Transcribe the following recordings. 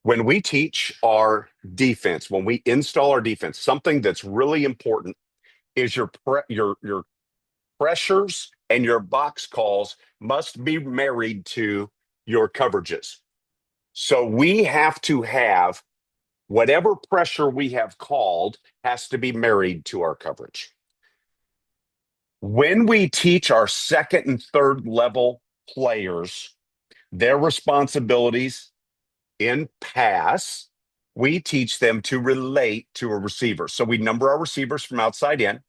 When we teach our defense, when we install our defense, something that's really important is your pressures and your box calls must be married to your coverages. So we have to have whatever pressure we have called has to be married to our coverage. When we teach our second and third level players their responsibilities in pass, we teach them to relate to a receiver. So we number our receivers from outside in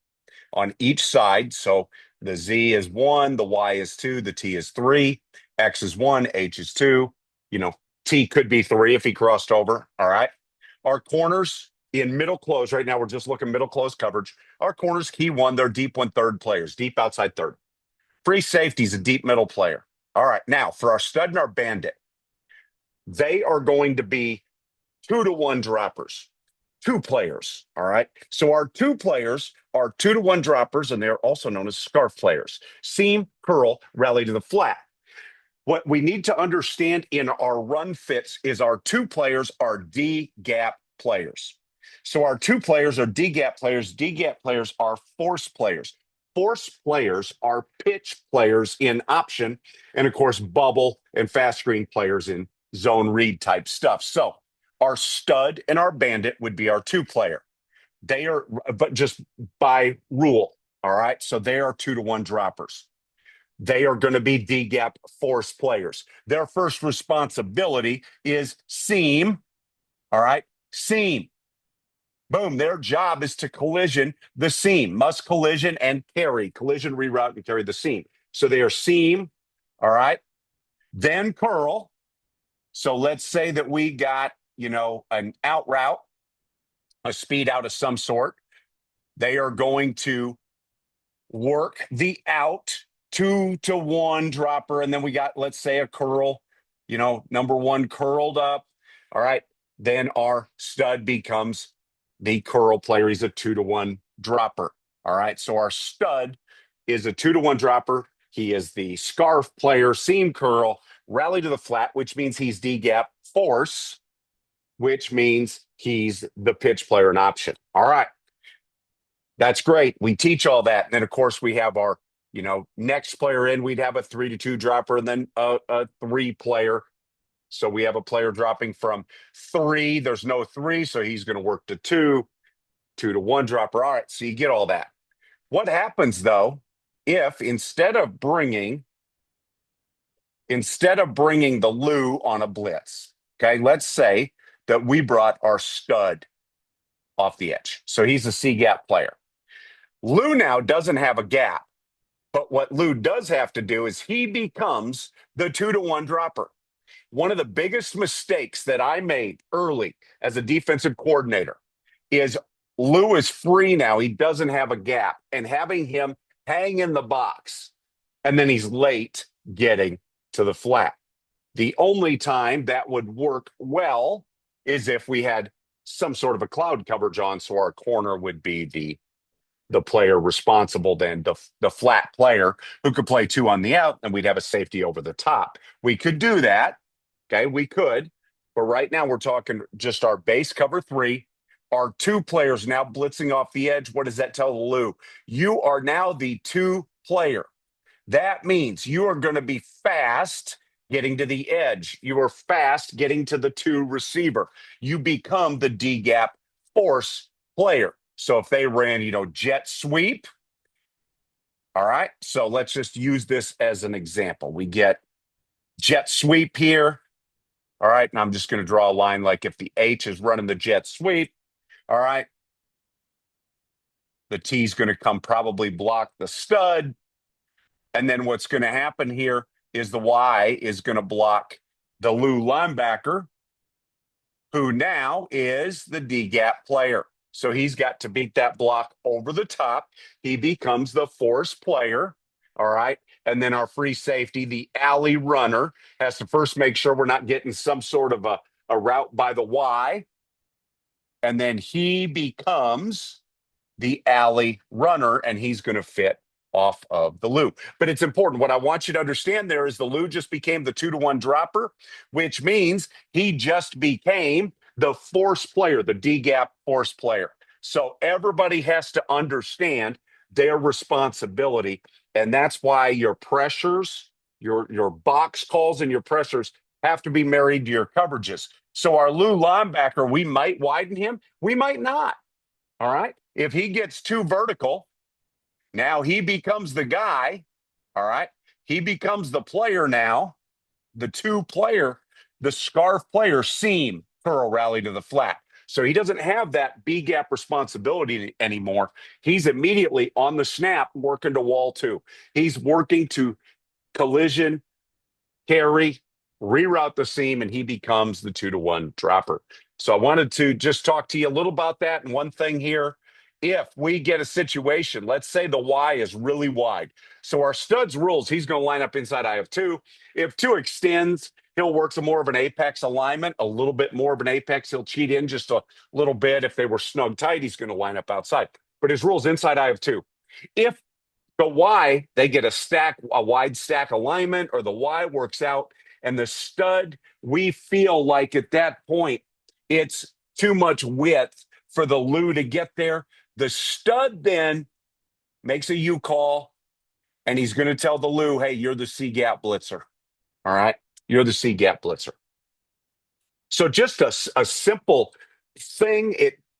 on each side. So the Z is 1, the Y is 2, the T is 3, X is 1, H is 2. T could be 3 if he crossed over. All right. Our corners in middle close, right now we're just looking middle close coverage. Our corners, key 1, they're deep 1/3 players, deep outside third. Free safety is a deep middle player. All right. Now for our stud and our bandit, they are going to be 2-to-1 droppers. 2 players. All right. So our 2 players are 2-to-1 droppers, and they're also known as scarf players. Seam, curl, rally to the flat. What we need to understand in our run fits is our 2 players are D gap players. So our 2 players are D gap players. D gap players are force players. Force players are pitch players in option, and of course, bubble and fast screen players in zone read type stuff. So our stud and our bandit would be our 2 player. They are, but just by rule. All right. So they are 2-to-1 droppers. They are going to be D gap force players. Their first responsibility is seam. All right. Seam. Boom. Their job is to collision the seam, must collision and carry, collision, reroute, and carry the seam. So they are seam. All right. Then curl. So let's say that we got, an out route, a speed out of some sort. They are going to work the out 2-to-1 dropper. And then we got, let's say, a curl, number 1 curled up. All right. Then our stud becomes the curl player. He's a 2-to-1 dropper. All right. So our stud is a 2-to-1 dropper. He is the scarf player, seam curl, rally to the flat, which means he's D gap force, which means he's the pitch player in option. All right. That's great. We teach all that. And then, of course, we have our, next player in. We'd have a 3-to-2 dropper and then a 3-player. So we have a player dropping from 3. There's no 3, so he's going to work to 2, 2-to-1 dropper. All right. So you get all that. What happens, though, if instead of bringing the Lou on a blitz, okay, let's say that we brought our stud off the edge. So he's a C gap player. Lou now doesn't have a gap, but what Lou does have to do is he becomes the 2-to-1 dropper. One of the biggest mistakes that I made early as a defensive coordinator is Lou is free now. He doesn't have a gap, and having him hang in the box, and then he's late getting to the flat. The only time that would work well is if we had some sort of a cloud coverage on, so our corner would be the player responsible, then the flat player who could play 2 on the out, and we'd have a safety over the top. We could do that. Okay, we could. But right now we're talking just our base cover 3. Our 2 players now blitzing off the edge. What does that tell Lou? You are now the 2-player. That means you are going to be fast getting to the edge. You are fast getting to the 2 receiver. You become the D gap force player. So if they ran, jet sweep. All right. So let's just use this as an example. We get jet sweep here. All right. And I'm just going to draw a line like if the H is running the jet sweep. All right. The T is going to come probably block the stud. And then what's going to happen here is the Y is going to block the Lou linebacker, who now is the D gap player. So he's got to beat that block over the top. He becomes the force player. All right. And then our free safety, the alley runner, has to first make sure we're not getting some sort of a route by the Y. And then he becomes the alley runner, and he's going to fit off of the Lou. But it's important. What I want you to understand there is the Lou just became the 2-to-1 dropper, which means he just became the force player, the D gap force player. So everybody has to understand their responsibility. And that's why your pressures, your box calls and your pressures have to be married to your coverages. So our Lou linebacker, we might widen him, we might not. All right. If he gets too vertical, now he becomes the guy. All right. He becomes the player now, the two player, the scarf player seam curl rally to the flat. So he doesn't have that B gap responsibility anymore. He's immediately on the snap working to wall two. He's working to collision, carry, reroute the seam, and he becomes the 2-to-1 dropper. So I wanted to just talk to you a little about that. And one thing here, if we get a situation, let's say the Y is really wide. So our studs rules, he's going to line up inside I of two. If two extends, he'll work some more of an apex alignment, a little bit more of an apex. He'll cheat in just a little bit. If they were snug tight, he's going to line up outside. But his rules inside I of two. If the Y, they get a wide stack alignment, or the Y works out, and the stud, we feel like at that point, it's too much width for the Lou to get there. The stud then makes a U call, and he's going to tell the Lou, hey, you're the C gap blitzer. All right. You're the C gap blitzer. So just a simple thing.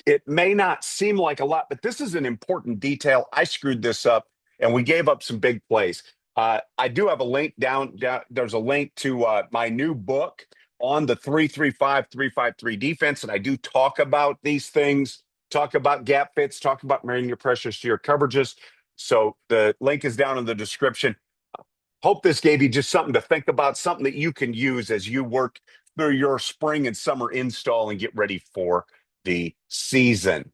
It may not seem like a lot, but this is an important detail. I screwed this up, and we gave up some big plays. I do have a link down. There's a link to my new book on the 3-3-5-3-5-3 defense, and I do talk about these things, talk about gap fits, talk about marrying your pressures to your coverages. So the link is down in the description. Hope this gave you just something to think about, something that you can use as you work through your spring and summer install and get ready for the season.